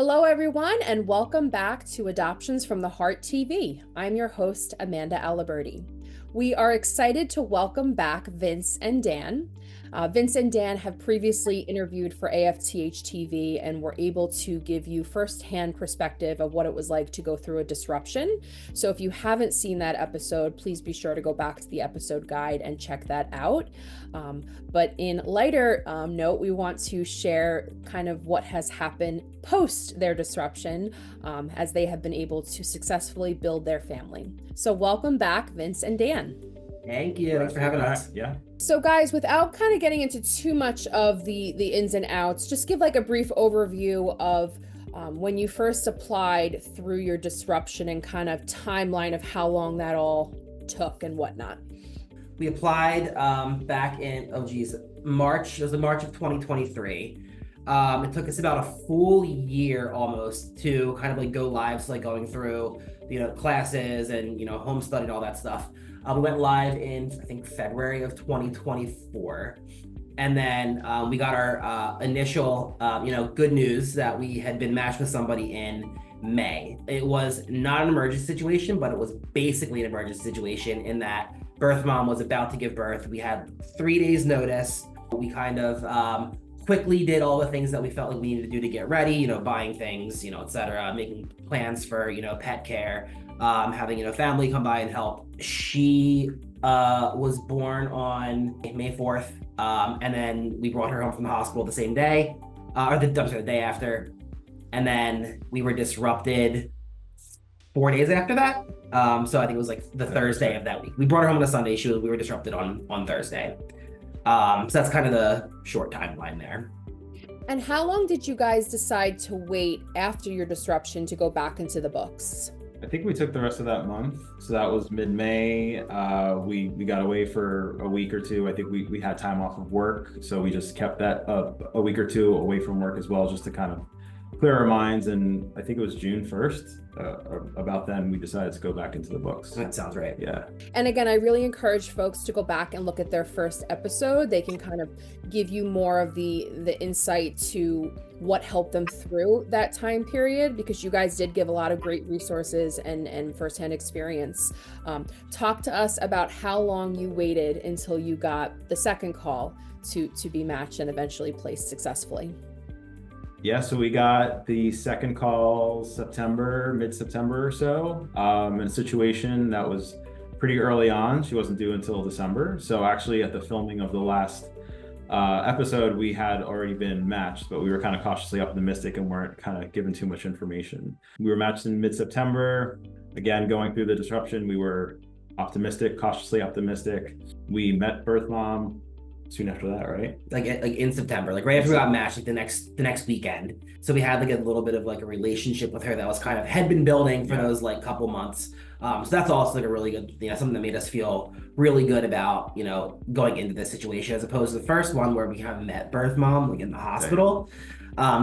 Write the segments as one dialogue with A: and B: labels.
A: Hello, everyone, and welcome back to Adoptions from the Heart TV. I'm your host, Amanda Aliberti. We are excited to welcome back Vince and Dan. Vince and Dan have previously interviewed for AFTHtv and were able to give you firsthand perspective of what it was like to go through a disruption. So if you haven't seen that episode, please be sure to go back to the episode guide and check that out. But in lighter note, we want to share kind of what has happened post their disruption as they have been able to successfully build their family. So welcome back, Vince and Dan.
B: Thank you. Thanks for having us.
C: Yeah.
A: So guys, without kind of getting into too much of the ins and outs, just give like a brief overview of when you first applied through your disruption and kind of timeline of how long that all took and whatnot.
B: We applied back in, March. It was in March of 2023. It took us about a full year almost to kind of like go live, so like going through, classes and, home study and all that stuff. We went live in, I think, February of 2024. And then we got our initial, good news that we had been matched with somebody in May. It was not an emergency situation, but it was basically an emergency situation in that birth mom was about to give birth. We had 3 days notice. We kind of quickly did all the things that we felt like we needed to do to get ready, buying things, et cetera, making plans for, pet care, having, family come by and help. She was born on May 4th. And then we brought her home from the hospital the same day, the day after. And then we were disrupted 4 days after that. So I think it was like the Thursday of that week. We brought her home on a Sunday. We were disrupted on Thursday. So that's kind of the short timeline there.
A: And how long did you guys decide to wait after your disruption to go back into the books?
C: I think we took the rest of that month. So that was mid-May. We got away for a week or two. I think we had time off of work. So we just kept that a week or two away from work as well, just to kind of clear our minds. And I think it was June 1st. About then we decided to go back into the books.
B: That sounds right.
C: Yeah.
A: And again, I really encourage folks to go back and look at their first episode. They can kind of give you more of the insight to what helped them through that time period, because you guys did give a lot of great resources and firsthand experience. Talk to us about how long you waited until you got the second call to be matched and eventually placed successfully.
C: Yeah, so we got the second call mid-September or so, in a situation that was pretty early on. She wasn't due until December. So actually at the filming of the last episode, we had already been matched, but we were kind of cautiously optimistic and weren't kind of given too much information. We were matched in mid-September. Again, going through the disruption, we were optimistic, cautiously optimistic. We met birth mom soon after that, right? Like
B: in September, like right after we got matched, like the next weekend. So we had like a little bit of like a relationship with her that was kind of had been building for those like couple months. So that's also like a really good, something that made us feel really good about, going into this situation, as opposed to the first one where we kind of met birth mom like in the hospital.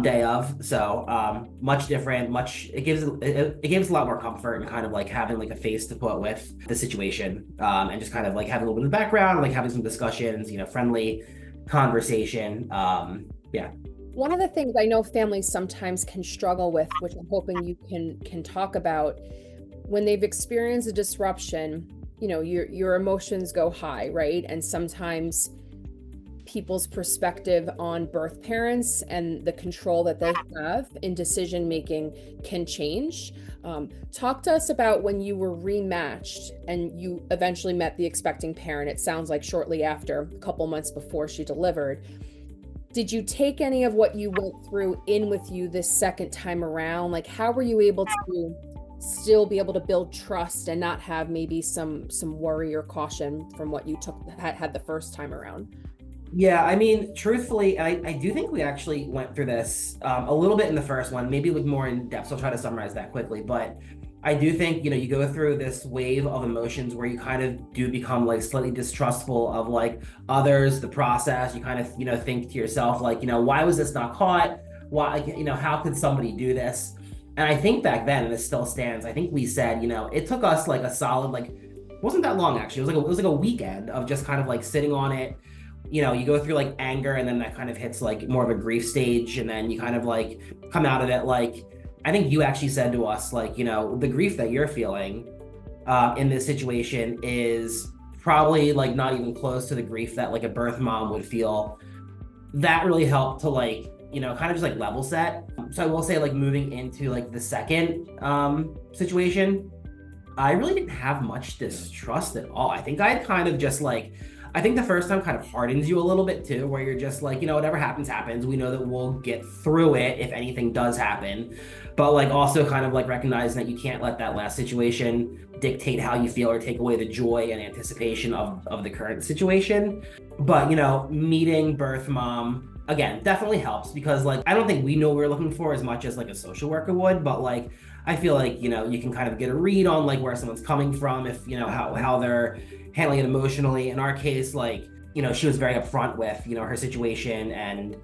B: Day of. So much different, it gives us a lot more comfort and kind of like having like a face to put with the situation, and just kind of like having a little bit of background, like having some discussions, friendly conversation. Yeah.
A: One of the things I know families sometimes can struggle with, which I'm hoping you can talk about, when they've experienced a disruption, your emotions go high, right? And sometimes people's perspective on birth parents and the control that they have in decision making can change. Talk to us about when you were rematched and you eventually met the expecting parent. It sounds like shortly after, a couple months before she delivered. Did you take any of what you went through in with you this second time around? Like, how were you able to still be able to build trust and not have maybe some worry or caution from what you had the first time around?
B: Yeah, I mean, truthfully, I do think we actually went through this a little bit in the first one, maybe with more in depth. So I'll try to summarize that quickly. But I do think, you go through this wave of emotions where you kind of do become like slightly distrustful of like others, the process. You kind of, think to yourself, like, why was this not caught? Why, how could somebody do this? And I think back then, and this still stands, I think we said, it took us like a solid, like, it wasn't that long actually. It was like a weekend of just kind of like sitting on it, you go through like anger, and then that kind of hits like more of a grief stage, and then you kind of like come out of it. Like, I think you actually said to us, like, the grief that you're feeling in this situation is probably like not even close to the grief that like a birth mom would feel. That really helped to like, kind of just like level set. So I will say, like, moving into like the second situation, I really didn't have much distrust at all. I think I'd kind of just like, I think the first time kind of hardens you a little bit too, where you're just like, whatever happens, happens. We know that we'll get through it if anything does happen. But like also kind of like recognizing that you can't let that last situation dictate how you feel or take away the joy and anticipation of the current situation. But, meeting birth mom, again, definitely helps, because like, I don't think we know what we're looking for as much as like a social worker would, but like, I feel like, you can kind of get a read on like where someone's coming from, if, how they're handling it emotionally. In our case, like, she was very upfront with, her situation, and,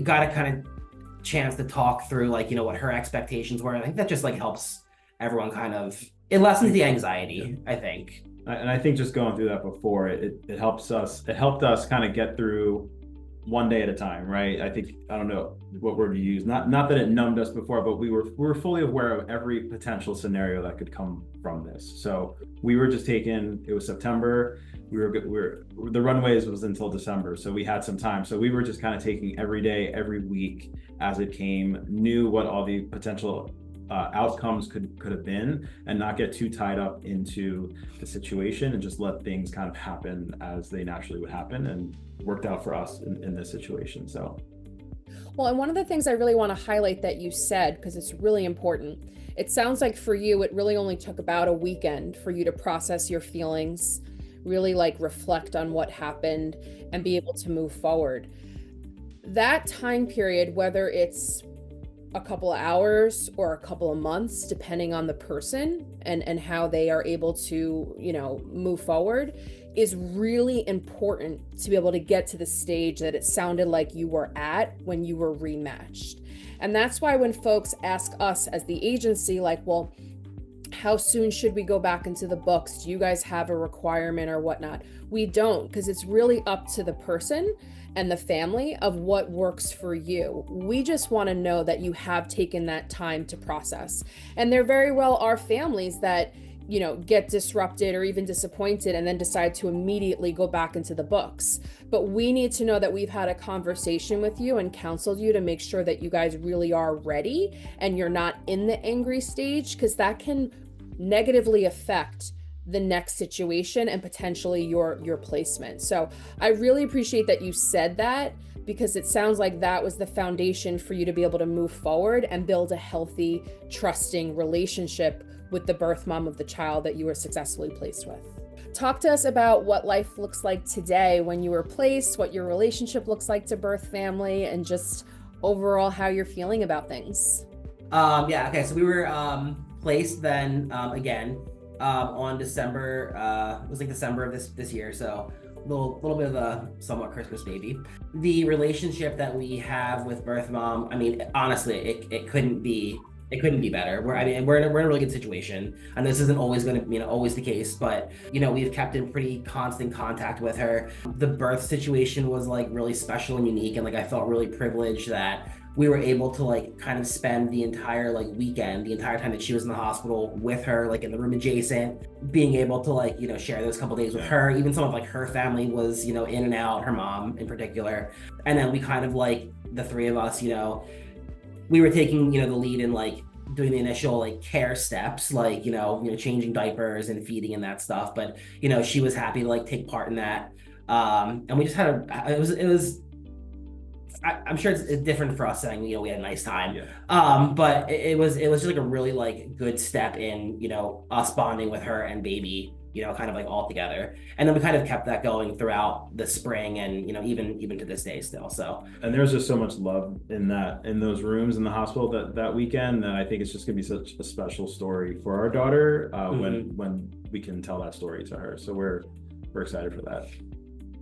B: got a kind of chance to talk through like, what her expectations were. I think that just like helps everyone kind of, it lessens the anxiety, I think.
C: And I think just going through that before, it helped us kind of get through one day at a time, right? I think, I don't know what word to use, not that it numbed us before, but we were fully aware of every potential scenario that could come from this. So we were just taking, it was September, the runways was until December, so we had some time. So we were just kind of taking every day, every week as it came, knew what all the potential outcomes could have been, and not get too tied up into the situation, and just let things kind of happen as they naturally would happen, and worked out for us in this situation. So,
A: well, and one of the things I really want to highlight that you said, because it's really important, it sounds like for you it really only took about a weekend for you to process your feelings, really like reflect on what happened, and be able to move forward. That time period, whether it's a couple of hours or a couple of months, depending on the person and how they are able to, move forward, is really important to be able to get to the stage that it sounded like you were at when you were rematched. And that's why when folks ask us as the agency, like, well, how soon should we go back into the books? Do you guys have a requirement or whatnot? We don't, because it's really up to the person and the family of what works for you. We just want to know that you have taken that time to process. And there very well are families that, get disrupted or even disappointed and then decide to immediately go back into the books. But we need to know that we've had a conversation with you and counseled you to make sure that you guys really are ready and you're not in the angry stage, because that can negatively affect the next situation and potentially your placement. So I really appreciate that you said that, because it sounds like that was the foundation for you to be able to move forward and build a healthy, trusting relationship with the birth mom of the child that you were successfully placed with. Talk to us about what life looks like today when you were placed, what your relationship looks like to birth family, and just overall how you're feeling about things.
B: Yeah, okay, so we were placed then again on December, it was like December of this year, so a little bit of a somewhat Christmas baby. The relationship that we have with birth mom, I mean, honestly, it couldn't be better. We're in a really good situation. I know this isn't always going to, always the case, but, we've kept in pretty constant contact with her. The birth situation was like really special and unique. And like, I felt really privileged that we were able to like kind of spend the entire like weekend, the entire time that she was in the hospital, with her, like in the room adjacent, being able to like, share those couple days with her. Even some of like her family was, in and out, her mom in particular. And then we kind of like, the three of us, we were taking, the lead in like doing the initial like care steps, like, changing diapers and feeding and that stuff. But, she was happy to like take part in that. And we just had I'm sure it's different for us saying, we had a nice time.
C: Yeah.
B: But it was just like a really like good step in, us bonding with her and baby, kind of like all together. And then we kind of kept that going throughout the spring and, even to this day still. So,
C: and there's just so much love in those rooms in the hospital that weekend, that I think it's just gonna be such a special story for our daughter when we can tell that story to her. So we're excited for that.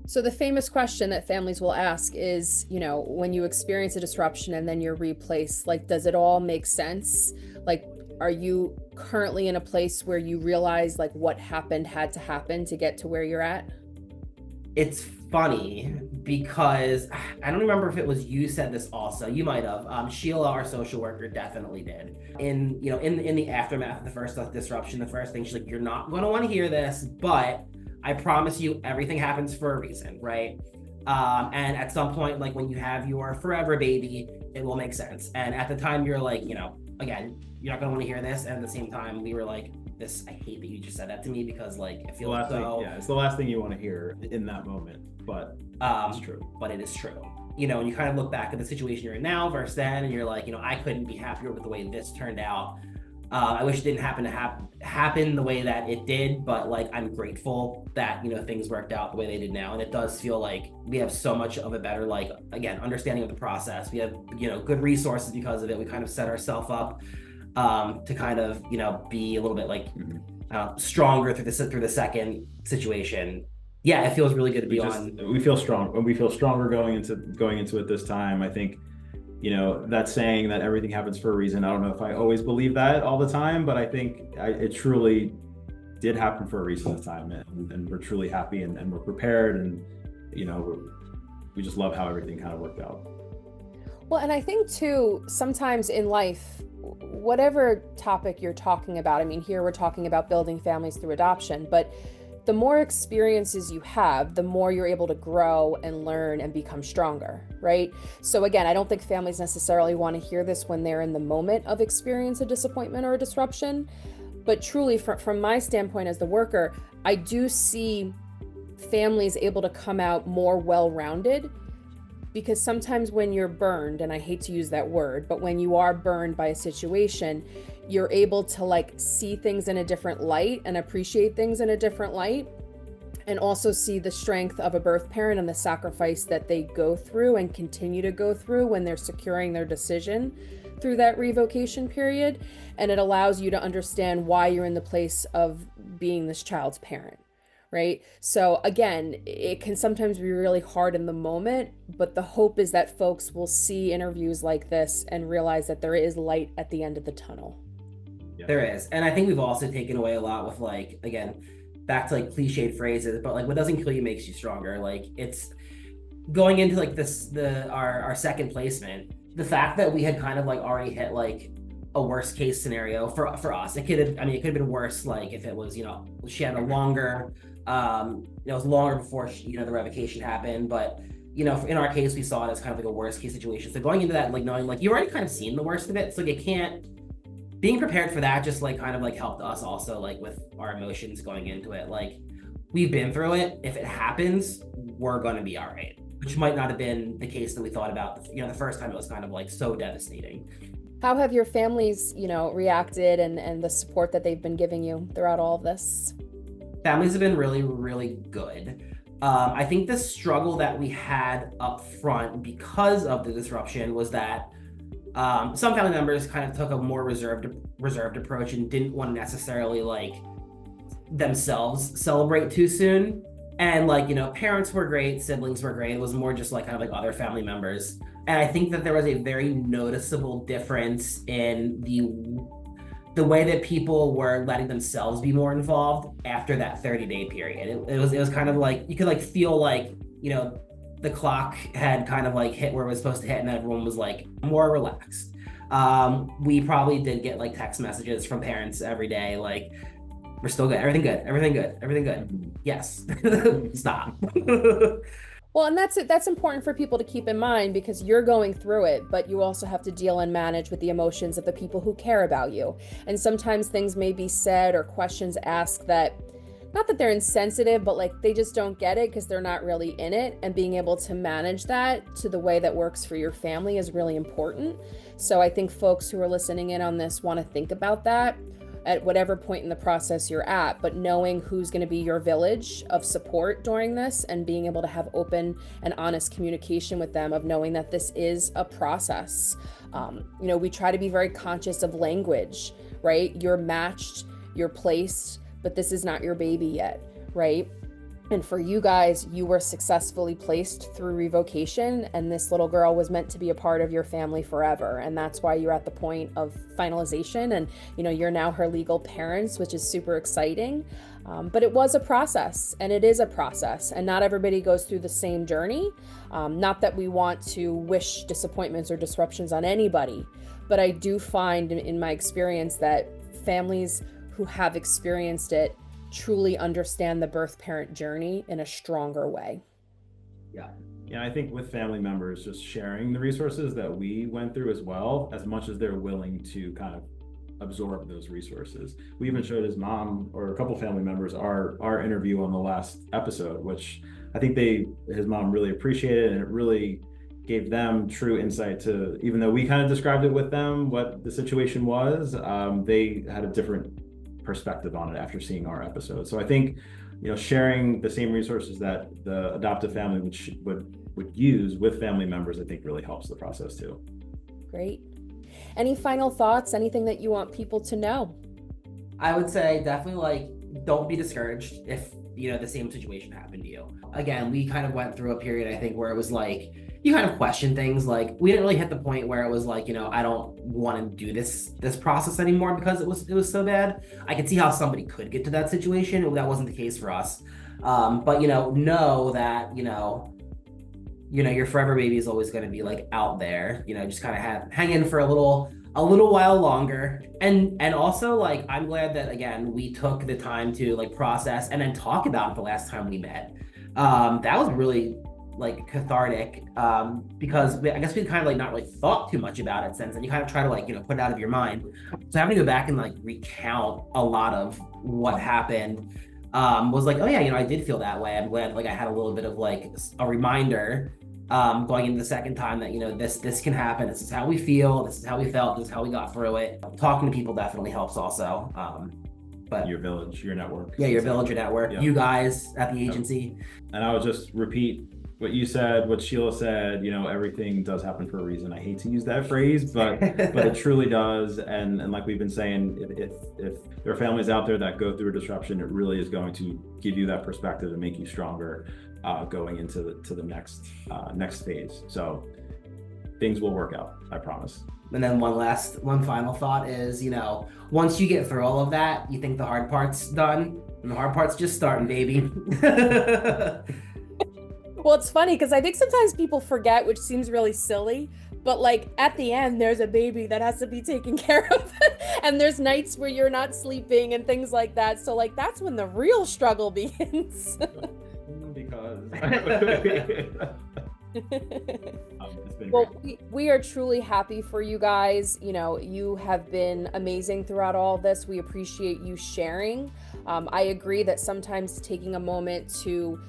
A: So the famous question that families will ask is, when you experience a disruption and then you're replaced, like, does it all make sense? Like, are you currently in a place where you realize like what happened had to happen to get to where you're at?
B: It's funny because I don't remember if it was you said this also. You might have. Sheila, our social worker, definitely did. In the aftermath of the first disruption, the first thing she's like, "You're not going to want to hear this, but I promise you, everything happens for a reason, right?" And at some point, like when you have your forever baby, it will make sense. And at the time, you're like, again, you're not going to want to hear this. And at the same time, we were like, I hate that you just said that to me because like it feels
C: it's the last thing you want to hear in that moment, but it's true.
B: But it is true. And you kind of look back at the situation you're in now versus then, and you're like, I couldn't be happier with the way this turned out. I wish it didn't happen to happen the way that it did, but like I'm grateful that things worked out the way they did now, and it does feel like we have so much of a better, like, again, understanding of the process. We have good resources because of it. We kind of set ourselves up to kind of be a little bit like stronger through the second situation. Yeah, it feels really good to be on.
C: We feel strong, and we feel stronger going into it this time. I think that saying that everything happens for a reason. I don't know if I always believe that all the time, but I think it truly did happen for a reason this time, and we're truly happy and we're prepared, and we just love how everything kind of worked out.
A: Well, and I think too, sometimes in life, whatever topic you're talking about, I mean, here we're talking about building families through adoption, but the more experiences you have, the more you're able to grow and learn and become stronger, right? So again, I don't think families necessarily want to hear this when they're in the moment of experience a disappointment or a disruption, but truly from my standpoint as the worker, I do see families able to come out more well-rounded, because sometimes when you're burned, and I hate to use that word, but when you are burned by a situation, you're able to like see things in a different light and appreciate things in a different light, and also see the strength of a birth parent and the sacrifice that they go through and continue to go through when they're securing their decision through that revocation period. And it allows you to understand why you're in the place of being this child's parent. Right? So again, it can sometimes be really hard in the moment, but the hope is that folks will see interviews like this and realize that there is light at the end of the tunnel.
B: Yeah. There is. And I think we've also taken away a lot with, like, again, back to like cliched phrases, but like what doesn't kill you makes you stronger. Like, it's going into like our second placement, the fact that we had kind of like already hit like a worst case scenario for us. It could have been worse, like if it was, she had a longer, it was longer before the revocation happened, but in our case we saw it as kind of like a worst case situation. So going into that, like knowing like you already kind of seen the worst of it, so you can't, being prepared for that just like kind of like helped us also like with our emotions going into it. Like, we've been through it. If it happens, we're going to be all right, which might not have been the case that we thought about the first time. It was kind of like so devastating.
A: How have your families reacted, and the support that they've been giving you throughout all of this?
B: Families have been really, really good. I think the struggle that we had up front because of the disruption was that some family members kind of took a more reserved approach and didn't want to necessarily like themselves celebrate too soon. And like, parents were great, siblings were great. It was more just like kind of like other family members. And I think that there was a very noticeable difference in the way that people were letting themselves be more involved after that 30-day period. It was kind of like, you could like feel like, the clock had kind of like hit where it was supposed to hit, and everyone was like more relaxed. We probably did get like text messages from parents every day, like, we're still good, everything good, everything good, everything good. Yes. Stop.
A: Well, and that's important for people to keep in mind, because you're going through it, but you also have to deal and manage with the emotions of the people who care about you. And sometimes things may be said or questions asked that, not that they're insensitive, but like they just don't get it because they're not really in it. And being able to manage that to the way that works for your family is really important. So I think folks who are listening in on this want to think about that at whatever point in the process you're at, but knowing who's going to be your village of support during this, and being able to have open and honest communication with them, of knowing that this is a process. We try to be very conscious of language, right? You're matched, you're placed, but this is not your baby yet, right? And for you guys, you were successfully placed through revocation, and this little girl was meant to be a part of your family forever. And that's why you're at the point of finalization. And, you're now her legal parents, which is super exciting. But it was a process, and it is a process, and not everybody goes through the same journey. Not that we want to wish disappointments or disruptions on anybody, but I do find in my experience that families who have experienced it truly understand the birth parent journey in a stronger way.
C: Yeah, I think with family members, just sharing the resources that we went through as well, as much as they're willing to kind of absorb those resources. We even showed his mom or a couple family members our interview on the last episode, which I think his mom really appreciated, and it really gave them true insight to, even though we kind of described it with them what the situation was, they had a different perspective on it after seeing our episode. So I think, sharing the same resources that the adoptive family would use with family members, I think really helps the process too.
A: Great. Any final thoughts? Anything that you want people to know?
B: I would say definitely don't be discouraged if the same situation happened to you. Again, we kind of went through a period, I think, where it was you kind of question things. We didn't really hit the point where it was I don't want to do this process anymore because it was so bad. I could see how somebody could get to that situation. That wasn't the case for us. But know that your forever baby is always going to be out there. Just kind of hang in for a little while longer. And also I'm glad that again we took the time to process and then talk about it the last time we met. That was really cathartic, because I guess we kind of not really thought too much about it since, and you kind of try to put it out of your mind. So having to go back and recount a lot of what happened was oh yeah, I did feel that way. I'm glad I had a little bit of a reminder going into the second time that this can happen. This is how we feel, this is how we felt, this is how we got through it. Talking to people definitely helps also. But
C: your village, your network.
B: Yeah, your village, your network. Yep. You guys at the agency.
C: Yep. And I would just repeat what you said, what Sheila said, everything does happen for a reason. I hate to use that phrase, but it truly does. And like we've been saying, if there are families out there that go through a disruption, it really is going to give you that perspective and make you stronger going into the next phase. So things will work out, I promise.
B: And then one final thought is, once you get through all of that, you think the hard part's done, and the hard part's just starting, baby.
A: Well, it's funny because I think sometimes people forget, which seems really silly, but at the end, there's a baby that has to be taken care of. And there's nights where you're not sleeping and things like that. So that's when the real struggle begins.
C: Because
A: well, we are truly happy for you guys. You have been amazing throughout all of this. We appreciate you sharing. I agree that sometimes taking a moment to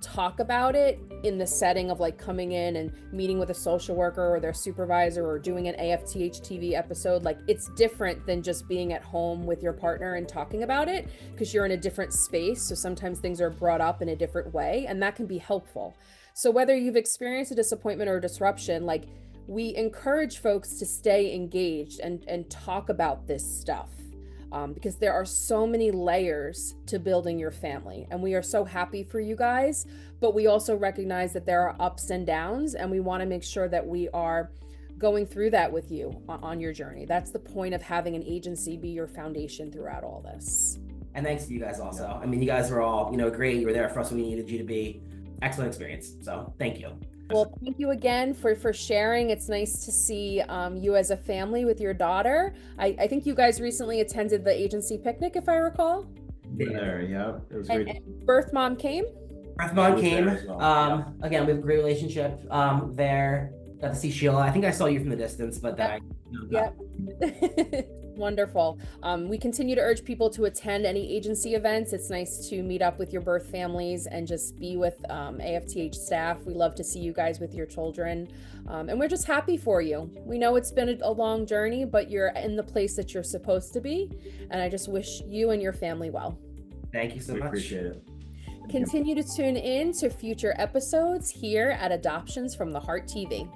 A: talk about it in the setting of coming in and meeting with a social worker or their supervisor or doing an AFTHtv episode, it's different than just being at home with your partner and talking about it, because you're in a different space. So sometimes things are brought up in a different way, and that can be helpful. So whether you've experienced a disappointment or a disruption, we encourage folks to stay engaged and talk about this stuff. Because there are so many layers to building your family, and we are so happy for you guys, but we also recognize that there are ups and downs, and we want to make sure that we are going through that with you on your journey. That's the point of having an agency be your foundation throughout all this.
B: And thanks to you guys also. I mean, you guys were all, great. You were there for us when we needed you to be. Excellent experience. So thank you.
A: Well, thank you again for sharing. It's nice to see you as a family with your daughter. I think you guys recently attended the agency picnic, if I recall.
C: There, yeah. It was great.
A: And birth mom came?
B: Birth mom came.
C: Well.
B: Again, we have a great relationship there. Got to see Sheila. I think I saw you from the distance, but then
A: Yep. Wonderful. We continue to urge people to attend any agency events. It's nice to meet up with your birth families and just be with AFTH staff. We love to see you guys with your children. And we're just happy for you. We know it's been a long journey, but you're in the place that you're supposed to be. And I just wish you and your family well.
B: Thank you so much.
C: Appreciate it.
A: Continue to tune in to future episodes here at Adoptions from the Heart TV.